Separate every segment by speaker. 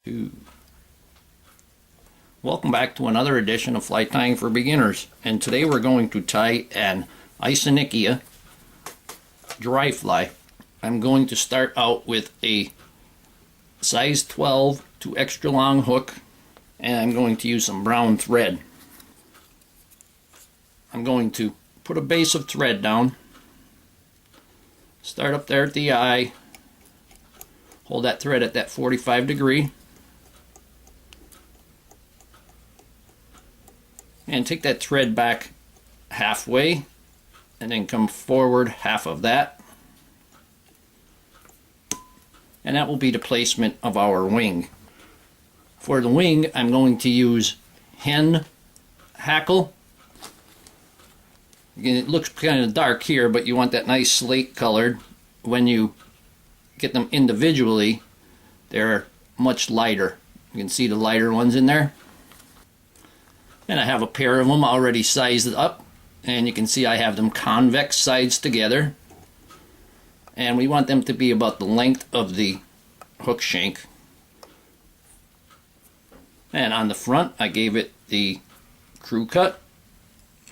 Speaker 1: Two. Welcome back to another edition of Fly Tying for Beginners, and today we're going to tie an Isonychia dry fly. I'm going to start out with a size 12 to extra long hook, and I'm going to use some brown thread. I'm going to put a base of thread down, start up there at the eye, hold that thread at that 45 degree, and take that thread back halfway and then come forward half of that, and that will be the placement of our wing. For the wing, I'm going to use hen Hackle. Again, it looks kind of dark here, but you want that nice slate colored. When you get them individually, they're much lighter. You can see the lighter ones in there. And I have a pair of them already sized up, and you can see I have them convex sides together, and we want them to be about the length of the hook shank. And on the front I gave it the crew cut.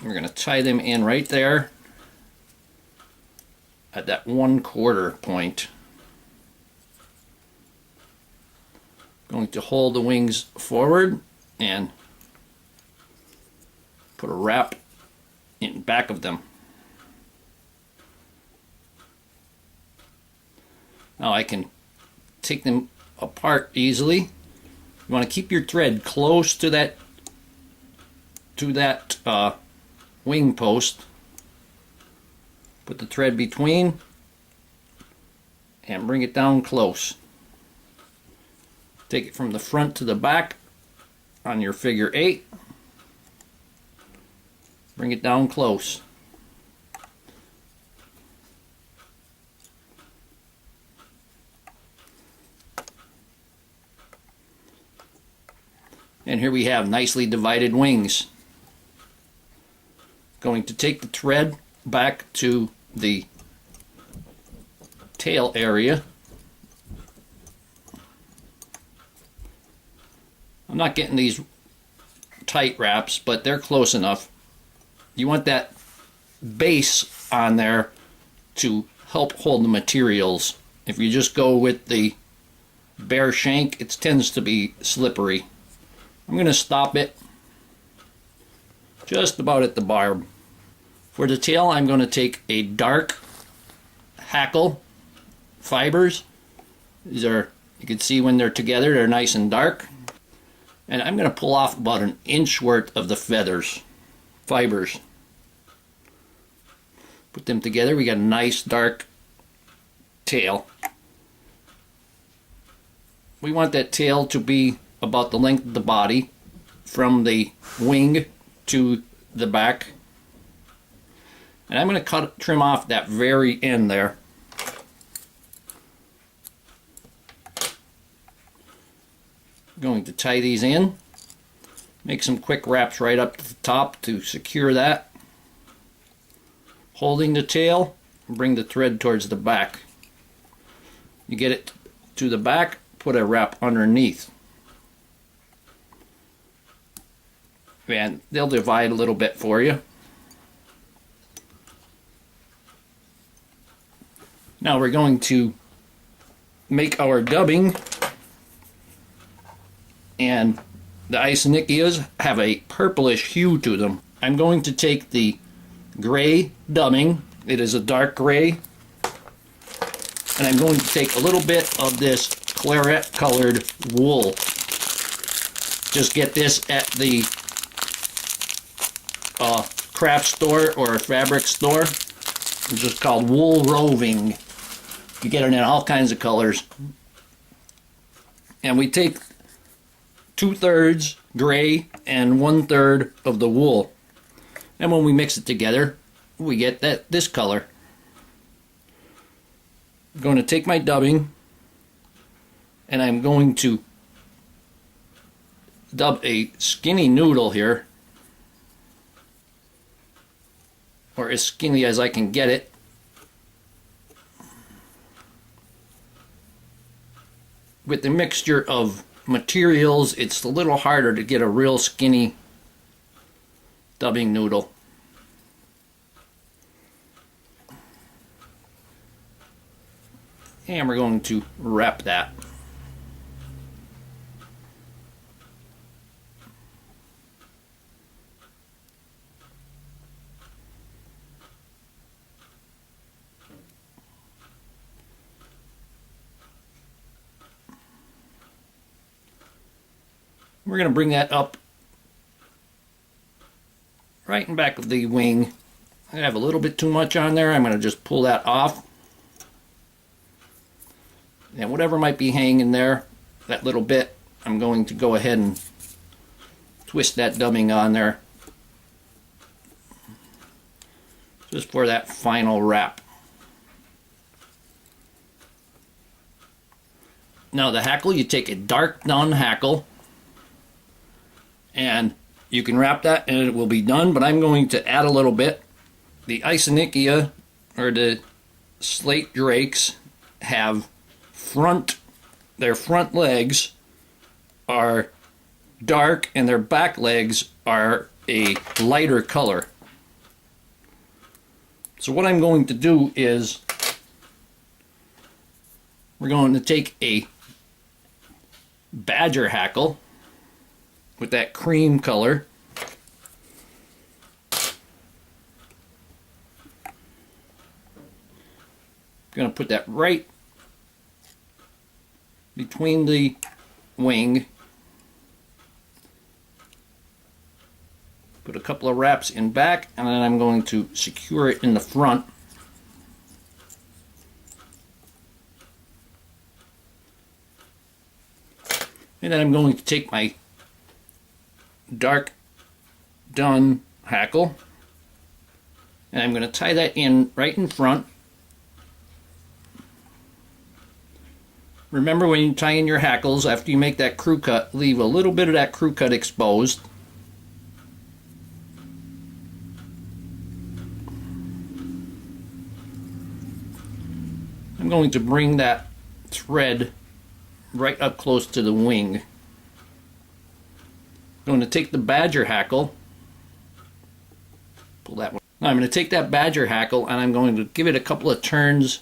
Speaker 1: We're going to tie them in right there at that 1/4 point. Going to hold the wings forward and put a wrap in back of them. Now I can take them apart easily. You want to keep your thread close to that wing post. Put the thread between and bring it down close. Take it from the front to the back on your figure 8. Bring it down close. And here we have nicely divided wings. Going to take the thread back to the tail area. I'm not getting these tight wraps, but they're close enough. You want that base on there to help hold the materials. If you just go with the bare shank, it tends to be slippery. I'm going to stop it just about at the barb. For the tail, I'm going to take a dark Hackle fibers. These are, you can see when they're together, they're nice and dark. And I'm going to pull off about 1 inch worth of the fibers. Put them together, we got a nice dark tail. We want that tail to be about the length of the body from the wing to the back. And I'm going to trim off that very end there. Going to tie these in. Make some quick wraps right up to the top to secure that. Holding the tail, bring the thread towards the back. You get it to the back, put a wrap underneath. And they'll divide a little bit for you. Now we're going to make our dubbing, and the Isonychias have a purplish hue to them. I'm going to take the gray dubbing, it is a dark gray, and I'm going to take a little bit of this claret colored wool. Just get this at the craft store or fabric store. It's just called wool roving. You get it in all kinds of colors. And we take 2/3 gray and 1/3 of the wool. And when we mix it together, we get this color. I'm going to take my dubbing, and I'm going to dub a skinny noodle here, or as skinny as I can get it. With the mixture of materials, it's a little harder to get a real skinny dubbing noodle. And we're going to wrap that. We're going to bring that up right in back of the wing. I have a little bit too much on there. I'm going to just pull that off. And whatever might be hanging there, that little bit, I'm going to go ahead and twist that dubbing on there just for that final wrap. Now the hackle, you take a dark dun hackle and you can wrap that and it will be done, but I'm going to add a little bit. The Isonychia, or the slate drakes, have their front legs are dark and their back legs are a lighter color. So what I'm going to do is we're going to take a badger hackle with that cream color. I'm going to put that right between the wing. Put a couple of wraps in back, and then I'm going to secure it in the front. And then I'm going to take my dark dun hackle and I'm going to tie that in right in front. Remember, when you tie in your hackles, after you make that crew cut, leave a little bit of that crew cut exposed. I'm going to bring that thread right up close to the wing. I'm going to take the badger hackle, pull that one. Now I'm going to take that badger hackle and I'm going to give it a couple of turns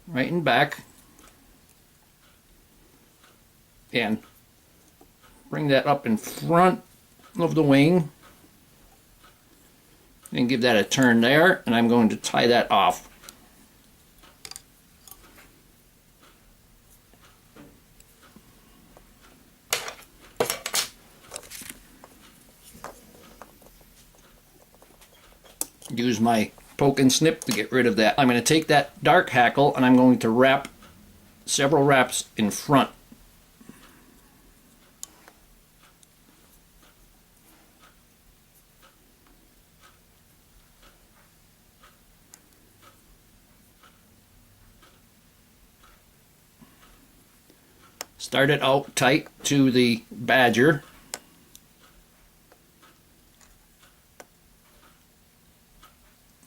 Speaker 1: right in back and bring that up in front of the wing and give that a turn there, and I'm going to tie that off. Use my poke and snip to get rid of that. I'm going to take that dark hackle and I'm going to wrap several wraps in front. Start it out tight to the badger.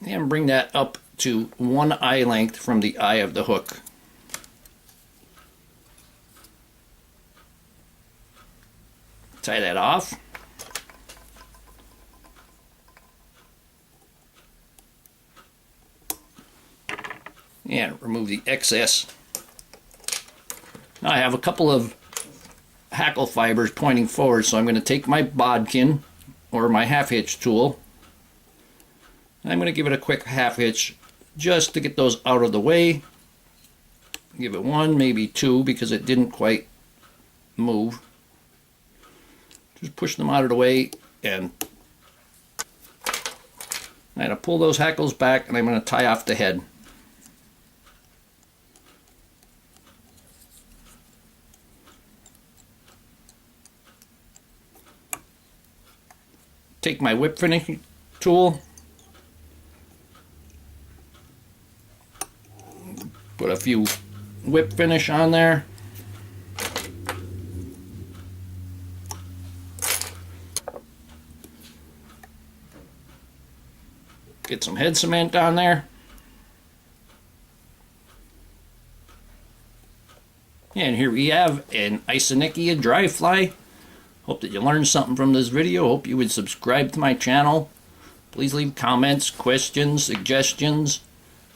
Speaker 1: And bring that up to one eye length from the eye of the hook. Tie that off. And remove the excess. Now I have a couple of hackle fibers pointing forward, so I'm going to take my bodkin or my half hitch tool. I'm going to give it a quick half hitch just to get those out of the way. Give it one, maybe two, because it didn't quite move. Just push them out of the way, and I'm going to pull those hackles back and I'm going to tie off the head. Take my whip finishing tool. Put a few whip finish on there. Get some head cement on there. And here we have an Isonychia dry fly. Hope that you learned something from this video. Hope you would subscribe to my channel. Please leave comments, questions, suggestions.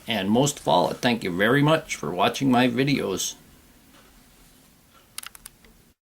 Speaker 1: And most of all, I thank you very much for watching my videos.